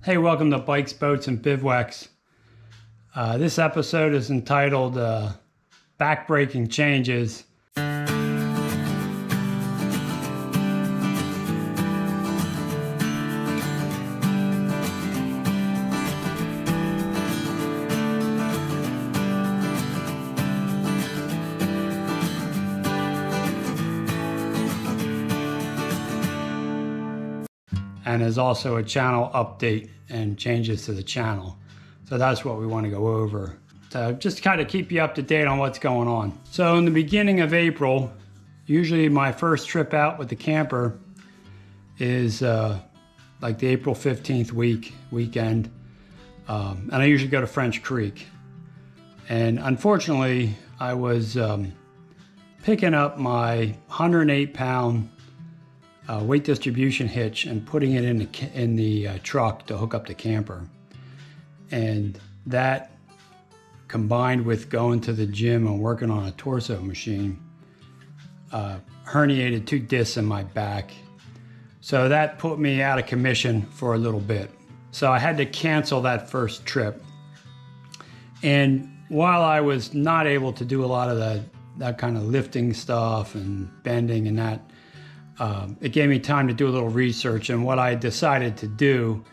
Hey, welcome to Bikes, Boats, and Bivouacs. This episode is entitled Backbreaking Changes. And there's also a channel update and changes to the channel. So that's what we want to go over. So just kind of keep you up to date on what's going on. So in the beginning of April, usually my first trip out with the camper is like the April 15th weekend. And I usually go to French Creek. And unfortunately, I was picking up my 108-pound weight distribution hitch and putting it in the truck to hook up the camper. And that, combined with going to the gym and working on a torso machine, herniated 2 discs in my back. So that put me out of commission for a little bit. So I had to cancel that first trip. And while I was not able to do a lot of that kind of lifting stuff and bending and that, it gave me time to do a little research. And what I decided to do,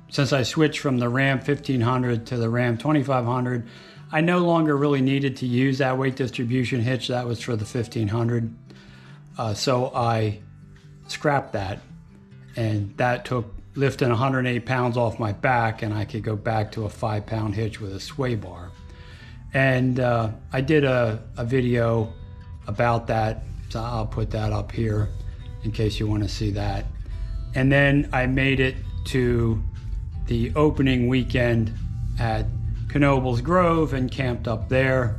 since I switched from the Ram 1500 to the Ram 2500, I no longer really needed to use that weight distribution hitch. That was for the 1500. So I scrapped that, and that took lifting 108 pounds off my back, and I could go back to a 5-pound hitch with a sway bar. And I did a video about that, so I'll put that up here in case you want to see that. And then I made it to the opening weekend at Knoebels Grove and camped up there.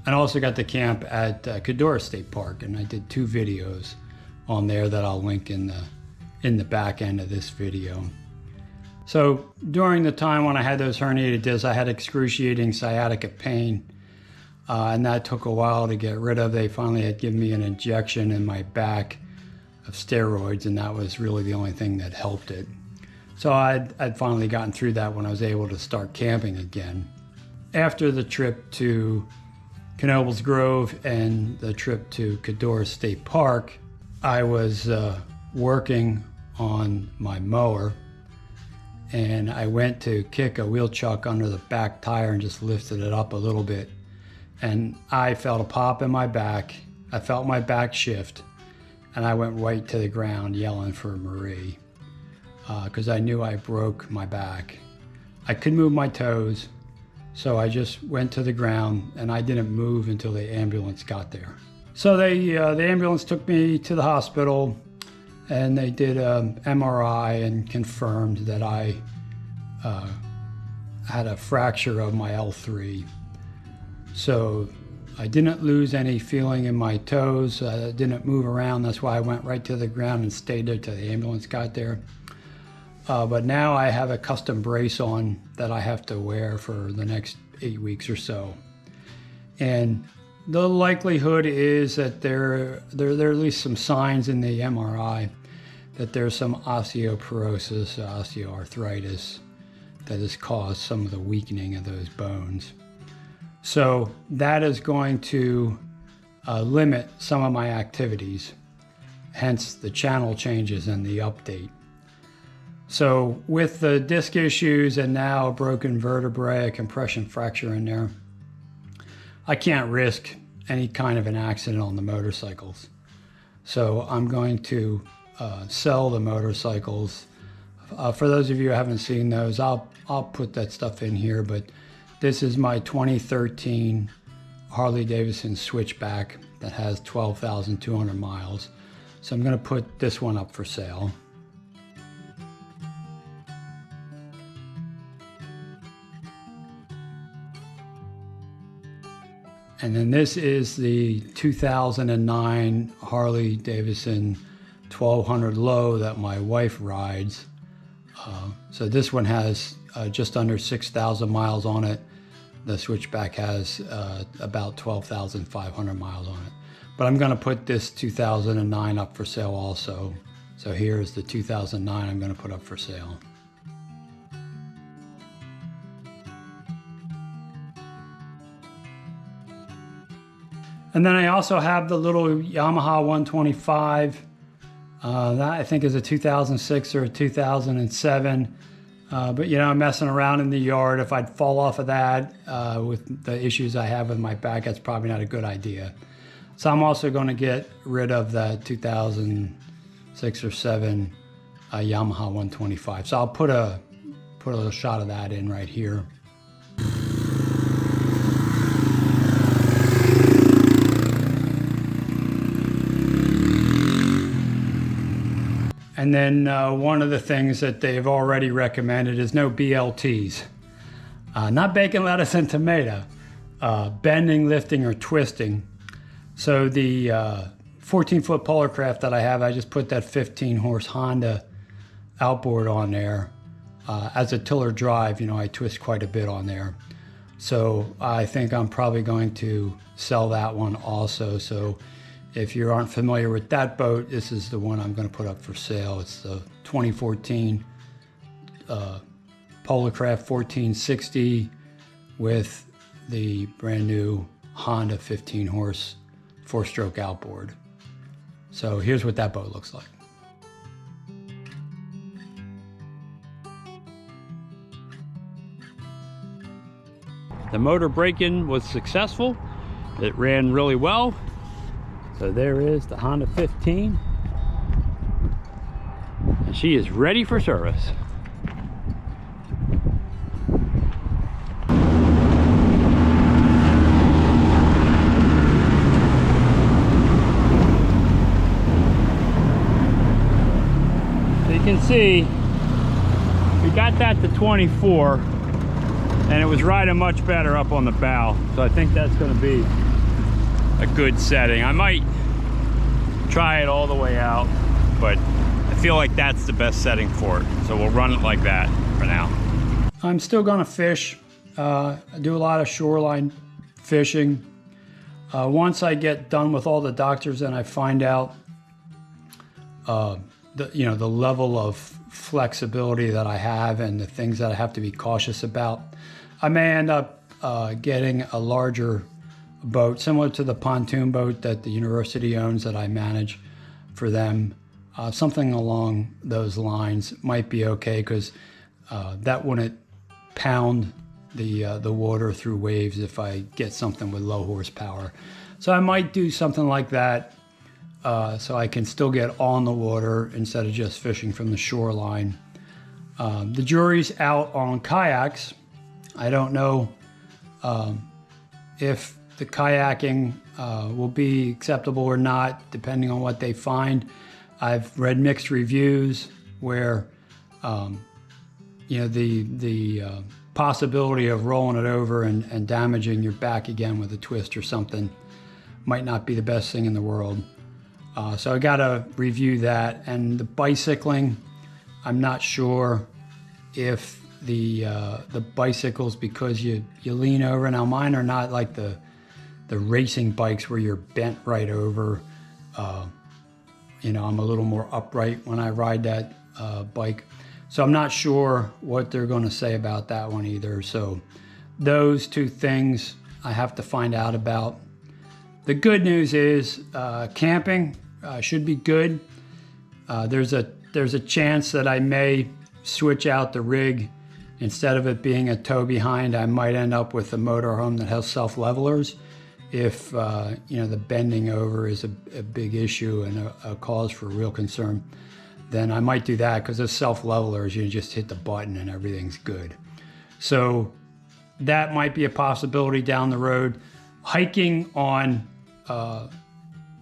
And also got to camp at Cadora State Park, and I did 2 videos on there that I'll link in the back end of this video. So during the time when I had those herniated discs, I had excruciating sciatica pain, and that took a while to get rid of. They finally had given me an injection in my back of steroids, and that was really the only thing that helped it. So I'd finally gotten through that when I was able to start camping again. After the trip to Knoebels Grove and the trip to Cadora State Park, I was working on my mower, and I went to kick a wheel chuck under the back tire and just lifted it up a little bit. And I felt a pop in my back. I felt my back shift. And I went right to the ground yelling for Marie because I knew I broke my back. I couldn't move my toes, so I just went to the ground, and I didn't move until the ambulance got there. So the ambulance took me to the hospital, and they did an MRI and confirmed that I had a fracture of my L3. So I didn't lose any feeling in my toes. I didn't move around. That's why I went right to the ground and stayed there till the ambulance got there. But now I have a custom brace on that I have to wear for the next 8 weeks or so. And the likelihood is that there are at least some signs in the MRI that there's some osteoporosis, osteoarthritis that has caused some of the weakening of those bones. So that is going to limit some of my activities, hence the channel changes and the update. So with the disc issues and now a broken vertebrae, a compression fracture in there, I can't risk any kind of an accident on the motorcycles. So I'm going to sell the motorcycles. For those of you who haven't seen those, I'll put that stuff in here, but this is my 2013 Harley-Davidson Switchback that has 12,200 miles. So I'm going to put this one up for sale. And then this is the 2009 Harley-Davidson 1200 Low that my wife rides. So this one has just under 6,000 miles on it. The Switchback has about 12,500 miles on it. But I'm going to put this 2009 up for sale also. So here's the 2009 I'm going to put up for sale. And then I also have the little Yamaha 125. That I think is a 2006 or a 2007. But you know, I'm messing around in the yard. If I'd fall off of that with the issues I have with my back, that's probably not a good idea. So I'm also going to get rid of the 2006 or 7 Yamaha 125. So I'll put a little shot of that in right here. And then one of the things that they've already recommended is no BLTs. Not bacon, lettuce, and tomato. Bending, lifting, or twisting. So the 14-foot Polarcraft that I have, I just put that 15-horse Honda outboard on there. As a tiller drive, you know, I twist quite a bit on there. So I think I'm probably going to sell that one also. So if you aren't familiar with that boat, this is the one I'm going to put up for sale. It's the 2014 Polarcraft 1460 with the brand new Honda 15-horse 4-stroke outboard. So here's what that boat looks like. The motor break-in was successful. It ran really well. So there is the Honda 15. And she is ready for service. So you can see, we got that to 24. And it was riding much better up on the bow. So I think that's going to be a good setting. I might try it all the way out, but I feel like that's the best setting for it. So we'll run it like that for now. I'm still going to fish. I do a lot of shoreline fishing. Once I get done with all the doctors and I find out the level of flexibility that I have and the things that I have to be cautious about, I may end up getting a larger boat, similar to the pontoon boat that the university owns that I manage for them. Something along those lines might be okay, because that wouldn't pound the water through waves if I get something with low horsepower. So I might do something like that so I can still get on the water instead of just fishing from the shoreline. The jury's out on kayaks. I don't know if the kayaking will be acceptable or not, depending on what they find. I've read mixed reviews where the possibility of rolling it over and damaging your back again with a twist or something might not be the best thing in the world. So I gotta review that. And the bicycling, I'm not sure if the bicycles, because you lean over. Now mine are not like the racing bikes where you're bent right over. I'm a little more upright when I ride that bike. So I'm not sure what they're going to say about that one either. So those two things I have to find out about. The good news is camping should be good. There's a chance that I may switch out the rig. Instead of it being a tow behind, I might end up with a motorhome that has self-levelers. If the bending over is a big issue and a cause for real concern, then I might do that, because those self-levelers, you just hit the button and everything's good. So that might be a possibility down the road. Hiking on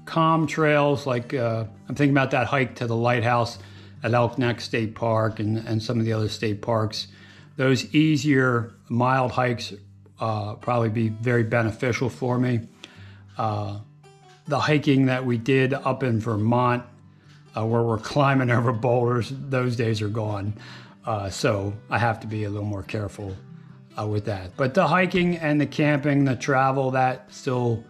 calm trails, like I'm thinking about that hike to the lighthouse at Elk Neck State Park and some of the other state parks. Those easier, mild hikes probably be very beneficial for me. The hiking that we did up in Vermont, where we're climbing over boulders, those days are gone. So I have to be a little more careful with that. But the hiking and the camping, the travel, that still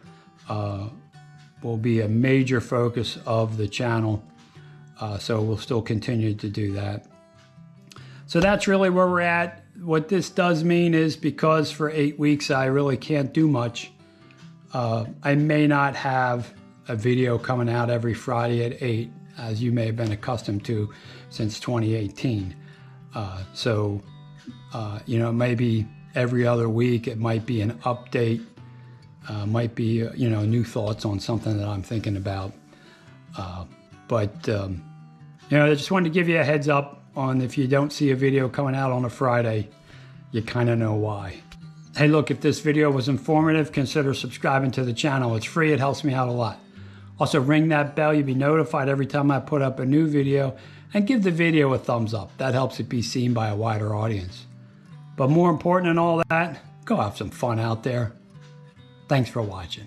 will be a major focus of the channel. So we'll still continue to do that. So that's really where we're at. What this does mean is, because for 8 weeks I really can't do much, I may not have a video coming out every Friday at 8, as you may have been accustomed to since 2018. You know, maybe every other week it might be an update, might be, you know, new thoughts on something that I'm thinking about. You know, I just wanted to give you a heads up on if you don't see a video coming out on a Friday, you kind of know why. Hey, look, if this video was informative, consider subscribing to the channel. It's free, it helps me out a lot. Also, ring that bell, you'll be notified every time I put up a new video, and give the video a thumbs up. That helps it be seen by a wider audience. But more important than all that, go have some fun out there. Thanks for watching.